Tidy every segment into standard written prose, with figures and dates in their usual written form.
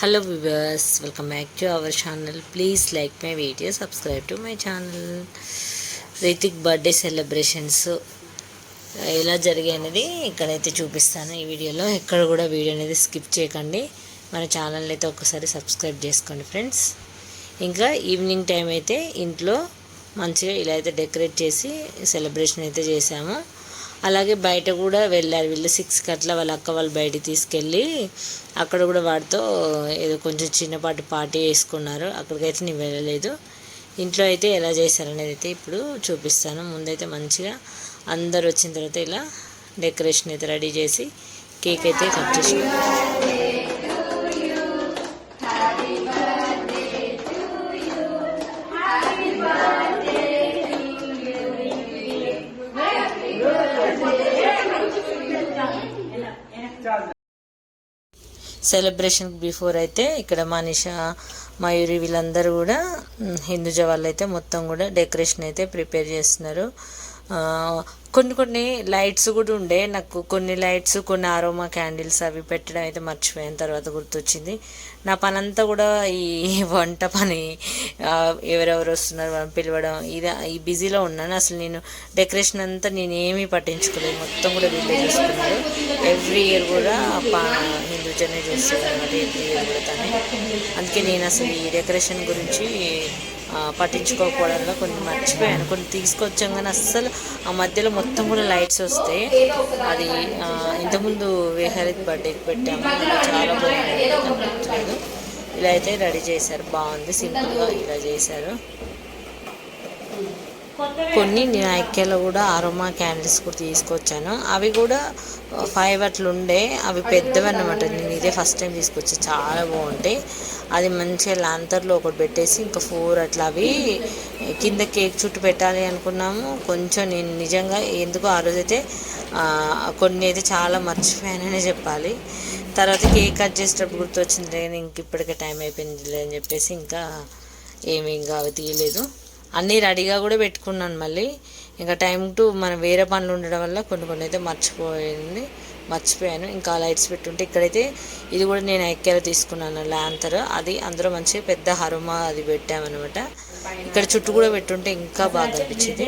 Hello viewers, welcome back to our channel. Please like my video, subscribe to my channel. Ritik birthday celebrations ఎలా జరిగాయి అనేది ఇక్కడైతే చూపిస్తాను ఈ వీడియోలో. ఎక్కడ కూడా వీడియో అనేది స్కిప్ చేయకండి. మన ఛానల్ అయితే ఒకసారి సబ్స్క్రైబ్ చేసుకోండి ఫ్రెండ్స్. ఇంకా ఈవినింగ్ టైం అయితే ఇంట్లో మంచిగా ఇలా అయితే డెకరేట్ చేసి సెలబ్రేషన్ అయితే చేసాము. అలాగే బయట కూడా వెళ్ళారు వీళ్ళు 6కి అట్లా వాళ్ళ అక్క వాళ్ళు బయటికి తీసుకెళ్ళి అక్కడ కూడా వాడితో ఏదో కొంచెం చిన్నపాటి పార్టీ వేసుకున్నారు. అక్కడికైతే నేను వెళ్ళలేదు. ఇంట్లో అయితే ఎలా చేశారనేది అయితే ఇప్పుడు చూపిస్తాను. ముందైతే మంచిగా అందరు వచ్చిన తర్వాత ఇలా డెకరేషన్ అయితే రెడీ చేసి కేక్ అయితే కట్ చేసుకున్నాను. సెలబ్రేషన్ బిఫోర్ అయితే ఇక్కడ మనీషా మయూరి వీళ్ళందరూ కూడా హిందూజా వాళ్ళు అయితే మొత్తం కూడా డెకరేషన్ అయితే ప్రిపేర్ చేస్తున్నారు. కొన్ని లైట్స్ కూడా ఉండే, నాకు కొన్ని లైట్స్ కొన్ని ఆరోమా క్యాండిల్స్ అవి పెట్టడం అయితే మర్చిపోయిన తర్వాత గుర్తొచ్చింది. నా పని అంతా కూడా ఈ వంట పని, ఎవరెవరు వస్తున్నారు వాళ్ళని పిలవడం, ఈ బిజీలో ఉన్నాను. అసలు నేను డెకరేషన్ అంతా నేను ఏమీ పట్టించుకోలేదు, మొత్తం కూడా వీళ్ళే చేసుకున్నారు. ఎవ్రీ ఇయర్ కూడా హిందూజానే చేస్తారు అన్నమాట, ఎవ్రీ ఇయర్ కూడా తనే. అందుకే నేను అసలు ఈ డెకరేషన్ గురించి పట్టించుకోకపోవడంలో కొన్ని మర్చిపోయాను. కొన్ని తీసుకొచ్చాం కానీ అస్సలు ఆ మధ్యలో మొత్తం కూడా లైట్స్ వస్తాయి. అది ఇంతకుముందు విహారిత్ బర్త్డేకి పెట్టాము, చాలా బాగుంది, కనిపించలేదు. ఇలా అయితే రెడీ చేశారు, బాగుంది, సింపుల్గా ఇలా చేశారు. కొన్ని నేను ఐక్యాలో కూడా ఆరోమా క్యాండిల్స్ కూడా తీసుకొచ్చాను. అవి కూడా 5 అట్లా ఉండే, అవి పెద్దవి అన్నమాట. నేను ఇదే ఫస్ట్ టైం తీసుకొచ్చా, చాలా బాగుంటాయి. అది మంచిగా లాంతర్లో ఒకటి పెట్టేసి ఇంకా 4 అట్లా అవి కింద కేక్ చుట్టూ పెట్టాలి అనుకున్నాము. కొంచెం నేను నిజంగా ఎందుకో ఆ రోజైతే కొన్ని అయితే చాలా మర్చిపోయాననే చెప్పాలి. తర్వాత కేక్ కట్ చేసేటప్పుడు గుర్తొచ్చింది, ఇంక ఇప్పటికే టైం అయిపోయింది అని చెప్పేసి ఇంకా అవి తీయలేదు. అన్నీ రెడీగా కూడా పెట్టుకున్నాను. మళ్ళీ ఇంకా టైం టు మనం వేరే పనులు ఉండడం వల్ల కొన్ని అయితే మర్చిపోయాను. ఇంకా లైట్స్ పెట్టుంటే ఇక్కడైతే ఇది కూడా నేను ఐక్యాలో తీసుకున్నాను ల్యాంతర్, అది అందులో మంచిగా పెద్ద హరుమా అది పెట్టామన్నమాట. ఇక్కడ చుట్టూ కూడా పెట్టుంటే ఇంకా బాగా అనిపించింది.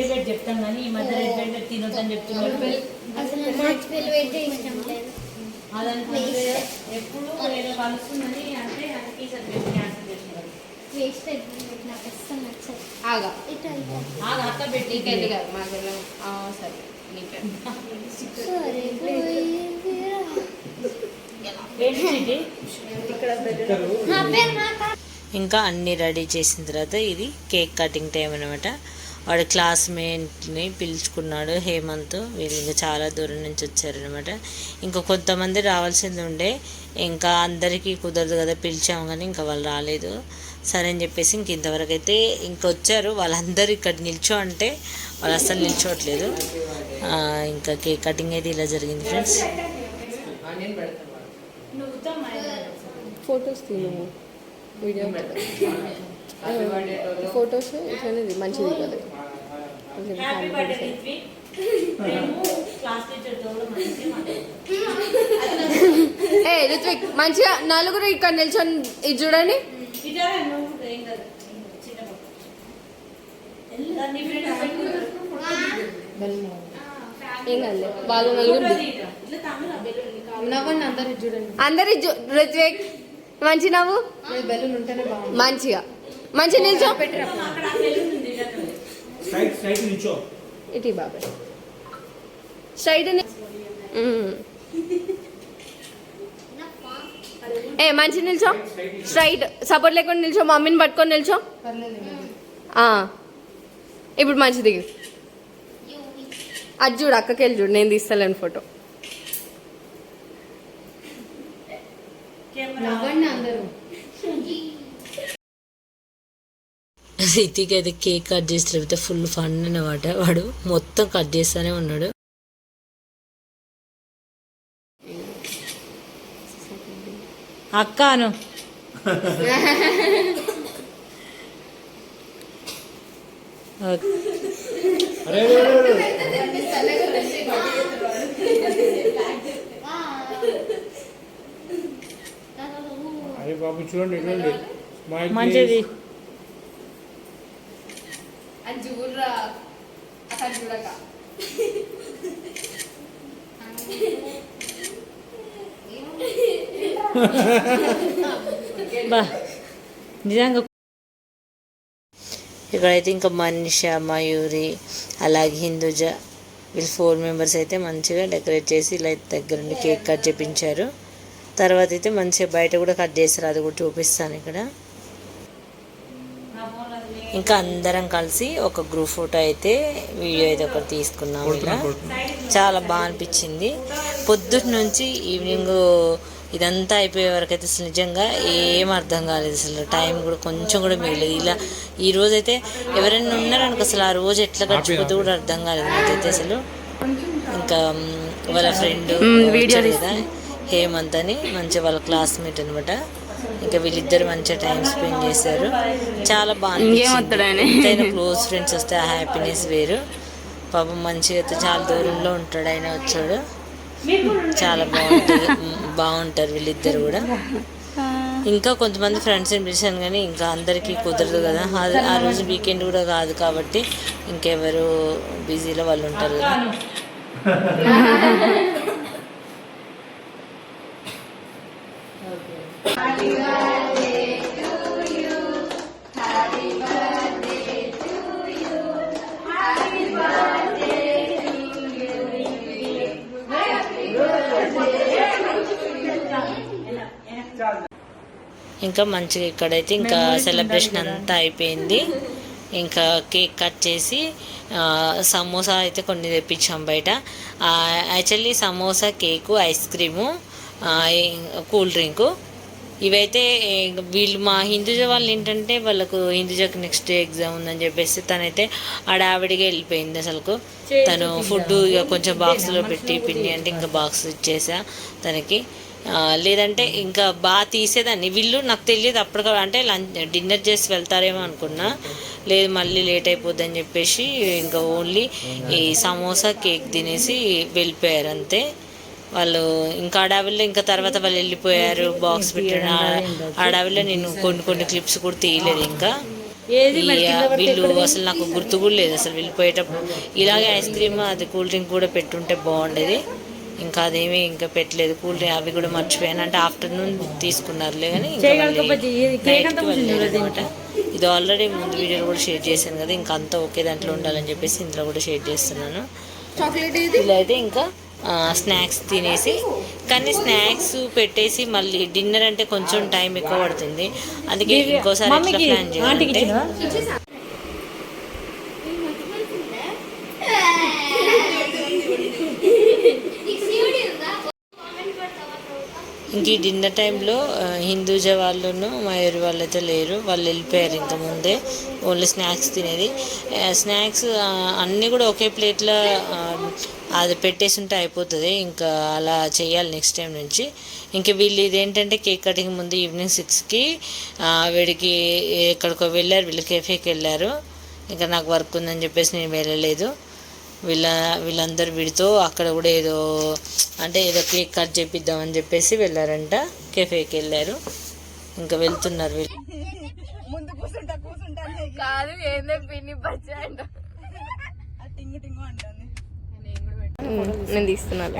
ఇంకా అన్నీ రెడీ చేసిన తర్వాత ఇది కేక్ కటింగ్ టైం అనమాట. వాడు క్లాస్మేట్ని పిలుచుకున్నాడు, హేమంత్. వీళ్ళు ఇంకా చాలా దూరం నుంచి వచ్చారనమాట. ఇంకా కొంతమంది రావాల్సింది ఉండే, ఇంకా అందరికీ కుదరదు కదా, పిలిచాము కానీ ఇంకా వాళ్ళు రాలేదు. సరే అని చెప్పేసి ఇంతవరకు అయితే వచ్చారు. వాళ్ళందరూ ఇక్కడ నిల్చో అంటే వాళ్ళు అస్సలు నిల్చోవట్లేదు. ఇంకా కేక్ కటింగ్ అయితే ఇలా జరిగింది ఫ్రెండ్స్. ఫొటోస్ తీను, వీడియో ఫొటోస్ ఇట్లనే మంచిది కదా. రిత్విక్ మంచిగా నలుగురు ఇక్కడ నిల్చొని ఇది చూడండి. ఏం కాదు, వాళ్ళు నలుగురు నవ్వండి, అందరు చూడండి. అందరి రిత్విక్ మంచి నవ్వు, బెలూన్ ఉంటేనే మంచిగా మంచిగా నిల్చో. ఇటీ బాబాయ్ స్ట్రైట్ మంచి నిల్చో, స్ట్రైట్ సపోర్ట్ లేకుండా నిల్చో, మమ్మీని పట్టుకొని నిల్చో. ఇప్పుడు మంచి దిగు. అది చూడు, అక్కకి వెళ్ళి చూడు, నేను తీస్తలేను ఫోటో. రితిక్ అయితే కేక్ కట్ చేస్తే ఫుల్ ఫన్ అన్నమాట. వాడు మొత్తం కట్ చేస్తూనే ఉన్నాడు. అక్కను అరే బాబు చూడండి చూడండి స్మైల్ మంచిది అది చూడరా అక్కడ చూడక బా నిజంగా ఇక్కడైతే ఇంకా మనీష మయూరి అలాగే హిందూజ వీళ్ళు 4 మెంబర్స్ అయితే మంచిగా డెకరేట్ చేసి ఇలా దగ్గరుండి కేక్ కట్ చేపించారు. తర్వాత అయితే మంచిగా బయట కూడా కట్ చేస్తారు, అది కూడా చూపిస్తాను ఇక్కడ. ఇంకా అందరం కలిసి ఒక గ్రూప్ ఫోటో అయితే వీడియో అయితే ఒకటి తీసుకున్నాము. ఇలా చాలా బాగా అనిపించింది. పొద్దున్న నుంచి ఈవినింగ్ ఇదంతా అయిపోయే వరకు అయితే అసలు నిజంగా ఏం అర్థం కాలేదు. అసలు టైం కూడా కొంచెం కూడా మిగలేదు. ఇలా ఈ రోజు అయితే ఎవరైనా ఉన్నారనుకో అసలు ఆ రోజు ఎట్లా గడిచిపోతే కూడా అర్థం కాలేదు నాకైతే అసలు. ఇంకా వాళ్ళ ఫ్రెండ్ కదా హేమంత్ అని మంచిగా వాళ్ళ క్లాస్మేట్ అనమాట. ఇంకా వీళ్ళిద్దరు మంచిగా టైం స్పెండ్ చేశారు. చాలా బాగా ఎంతైనా క్లోజ్ ఫ్రెండ్స్ వస్తే ఆ హ్యాపీనెస్ వేరు. పాపం మంచిగా అయితే చాలా దూరంలో ఉంటాడు, ఆయన వచ్చాడు. చాలా బాగుంటారు వీళ్ళిద్దరు కూడా. ఇంకా కొంతమంది ఫ్రెండ్స్ని పిలిచాను కానీ ఇంకా అందరికీ కుదరదు కదా, ఆ రోజు వీకెండ్ కూడా కాదు కాబట్టి ఇంకెవరు బిజీలో వాళ్ళు ఉంటారు కదా. ఇంకా మంచిగా ఇక్కడైతే ఇంకా సెలబ్రేషన్ అంతా అయిపోయింది. ఇంకా కేక్ కట్ చేసి సమోసా అయితే కొన్ని తెప్పించాం బయట. Actually samosa, cake, ice cream, cool drink ఇవైతే వీళ్ళు మా హిందూజ వాళ్ళు ఏంటంటే వాళ్ళకు హిందూజకి నెక్స్ట్ డే ఎగ్జామ్ ఉందని చెప్పేసి తనైతే ఆడావిడిగా వెళ్ళిపోయింది. అసలుకు తను ఫుడ్ ఇక కొంచెం బాక్స్లో పెట్టి పిండి అంటే ఇంకా బాక్స్ ఇచ్చేసా తనకి. లేదంటే ఇంకా బాగా తీసేదాన్ని. వీళ్ళు నాకు తెలియదు అప్పటిక అంటే డిన్నర్ చేసి వెళ్తారేమో అనుకున్నా, లేదు మళ్ళీ లేట్ అయిపోద్ది అని చెప్పేసి ఇంకా ఓన్లీ ఈ సమోసా కేక్ తినేసి వెళ్ళిపోయారు అంతే వాళ్ళు. ఇంకా ఆడావిల్లో ఇంకా తర్వాత వాళ్ళు వెళ్ళిపోయారు, బాక్స్ పెట్టారు. ఆడావిల్లో నేను కొన్ని క్లిప్స్ కూడా తీయలేదు. ఇంకా వీళ్ళు అసలు నాకు గుర్తు కూడా లేదు అసలు వెళ్ళిపోయేటప్పుడు. ఇలాగే ఐస్ క్రీమ్ అది కూల్ డ్రింక్ కూడా పెట్టుంటే బాగుండేది. ఇంకా అదేమీ ఇంకా పెట్టలేదు. కూల్ డ్రింక్ అవి కూడా మర్చిపోయాను, అంటే ఆఫ్టర్నూన్ తీసుకున్నారులే కానీ అనమాట. ఇది ఆల్రెడీ ముందు వీడియోలో కూడా షేర్ చేశాను కదా, ఇంకా అంతా ఒకే దాంట్లో ఉండాలని చెప్పేసి ఇందులో కూడా షేర్ చేస్తున్నాను. ఇలా అయితే ఇంకా స్నాక్స్ తినేసి, కానీ స్నాక్స్ పెట్టేసి మళ్ళీ డిన్నర్ అంటే కొంచెం టైం ఎక్కువ పడుతుంది. అందుకే ఇంకోసారి ఎట్లా ప్లాన్ చేయాలంటే ఇంక ఈ డిన్నర్ టైంలో హిందూజ వాళ్ళను మయూరి వాళ్ళైతే లేరు, వాళ్ళు వెళ్ళిపోయారు ఇంకా ముందే. ఓన్లీ స్నాక్స్ తినేది. స్నాక్స్ అన్నీ కూడా ఒకే ప్లేట్లో అది పెట్టేసి ఉంటే అయిపోతుంది. ఇంకా అలా చేయాలి నెక్స్ట్ టైం నుంచి. ఇంక వీళ్ళు ఇదేంటంటే కేక్ కటింగ్ ముందు ఈవినింగ్ 6కి వీడికి ఎక్కడికో వెళ్ళారు, వీళ్ళు కెఫేకి వెళ్ళారు. ఇంకా నాకు వర్క్ ఉందని చెప్పేసి నేను వెళ్ళలేదు. వీళ్ళందరూ వీడితో అక్కడ కూడా ఏదో కేక్ కట్ చేపిద్దామని చెప్పేసి వెళ్ళారంట, కెఫేకి వెళ్ళారు. ఇంకా వెళ్తున్నారు వీళ్ళు. నేను తీస్తున్నాను.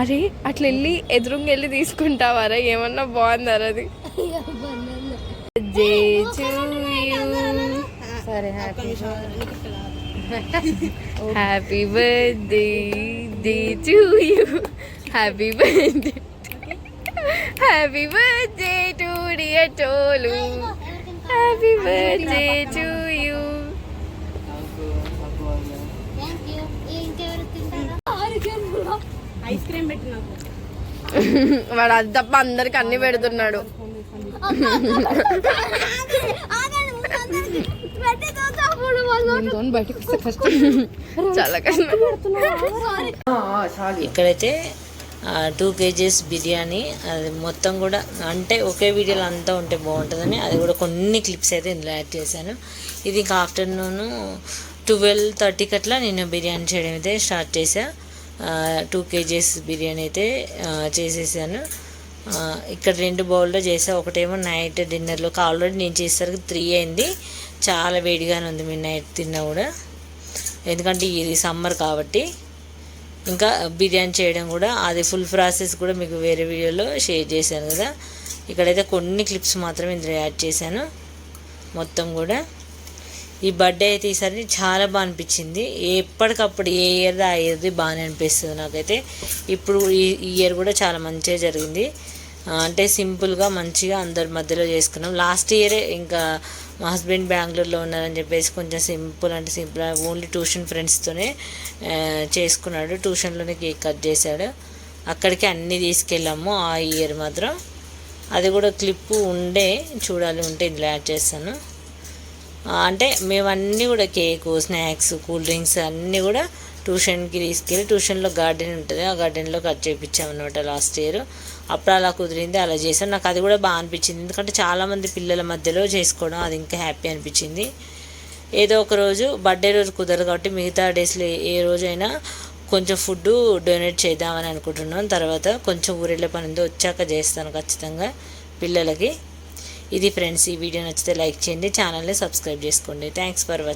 అరే అట్లా వెళ్ళి ఎదురుగా వెళ్ళి తీసుకుంటావారా? ఏమన్నా బాగుందారా అది? సరే happy birthday day to you, happy birthday, happy birthday to dear toll, happy birthday to you. Ice cream పెట్టినా వాడు అది తప్ప అందరికి అన్ని పెడుతున్నాడు. చాలా కష్టం. ఇక్కడైతే 2 kgs బిర్యానీ, అది మొత్తం కూడా అంటే ఒకే వీడియోలో అంతా ఉంటే బాగుంటుందని అది కూడా కొన్ని క్లిప్స్ అయితే ఇందులో యాడ్ చేశాను. ఇది ఇంకా ఆఫ్టర్నూన్ 12:30కి అట్లా నేను బిర్యానీ చేయడం అయితే స్టార్ట్ చేశాను. 2 kgs బిర్యానీ అయితే చేసేసాను. ఇక్కడ 2 బౌల్లో చేసా. ఒకటేమో నైట్ డిన్నర్లోకి, ఆల్రెడీ నేను చేసేసరికి 3 అయింది. చాలా వేడిగానే ఉంది మీరు నైట్ తిన్నా కూడా, ఎందుకంటే ఇది సమ్మర్ కాబట్టి. ఇంకా బిర్యానీ చేయడం కూడా అది ఫుల్ ప్రాసెస్ కూడా మీకు వేరే వీడియోలో షేర్ చేశాను కదా. ఇక్కడైతే కొన్ని క్లిప్స్ మాత్రమే ఇందులో యాడ్ చేశాను. మొత్తం కూడా ఈ బర్త్డే అయితే ఈసారి చాలా బాగా అనిపించింది. ఎప్పటికప్పుడు ఏ ఇయర్ది ఆ ఇయర్ది బాగానే అనిపిస్తుంది నాకైతే. ఇప్పుడు ఈ ఇయర్ కూడా చాలా మంచిగా జరిగింది. అంటే సింపుల్గా మంచిగా అందరి మధ్యలో చేసుకున్నాం. లాస్ట్ ఇయరే ఇంకా మా హస్బెండ్ బెంగళూరులో ఉన్నారని చెప్పేసి కొంచెం సింపుల్ ఓన్లీ ట్యూషన్ ఫ్రెండ్స్తోనే చేసుకున్నాడు. ట్యూషన్లోనే కేక్ కట్ చేశాడు. అక్కడికి అన్నీ తీసుకెళ్ళాము ఆ ఇయర్ మాత్రం. అది కూడా క్లిప్పు చూడాలి ఉంటే ఇందులో యాడ్ చేస్తాను. అంటే మేమన్నీ కూడా కేకు, స్నాక్స్, కూల్ డ్రింక్స్ అన్నీ కూడా ట్యూషన్కి తీసుకెళ్ళి, ట్యూషన్లో గార్డెన్ ఉంటుంది, ఆ గార్డెన్లో కట్ చేయించామన్నమాట లాస్ట్ ఇయర్. అప్పుడు అలా కుదిరింది, అలా చేశాను. నాకు అది కూడా బాగా అనిపించింది, ఎందుకంటే చాలామంది పిల్లల మధ్యలో చేసుకోవడం అది ఇంకా హ్యాపీ అనిపించింది. ఏదో ఒక రోజు బర్త్డే రోజు కుదరదు కాబట్టి మిగతా డేస్లో ఏ రోజైనా కొంచెం ఫుడ్ డొనేట్ చేద్దామని అనుకుంటున్నాను. తర్వాత కొంచెం ఊరెళ్ళే పని ఉందో వచ్చాక చేస్తాను ఖచ్చితంగా పిల్లలకి. ఇది ఫ్రెండ్స్, ఈ వీడియో నచ్చితే లైక్ చేయండి, ఛానల్ని సబ్స్క్రైబ్ చేసుకోండి. Thanks for watching.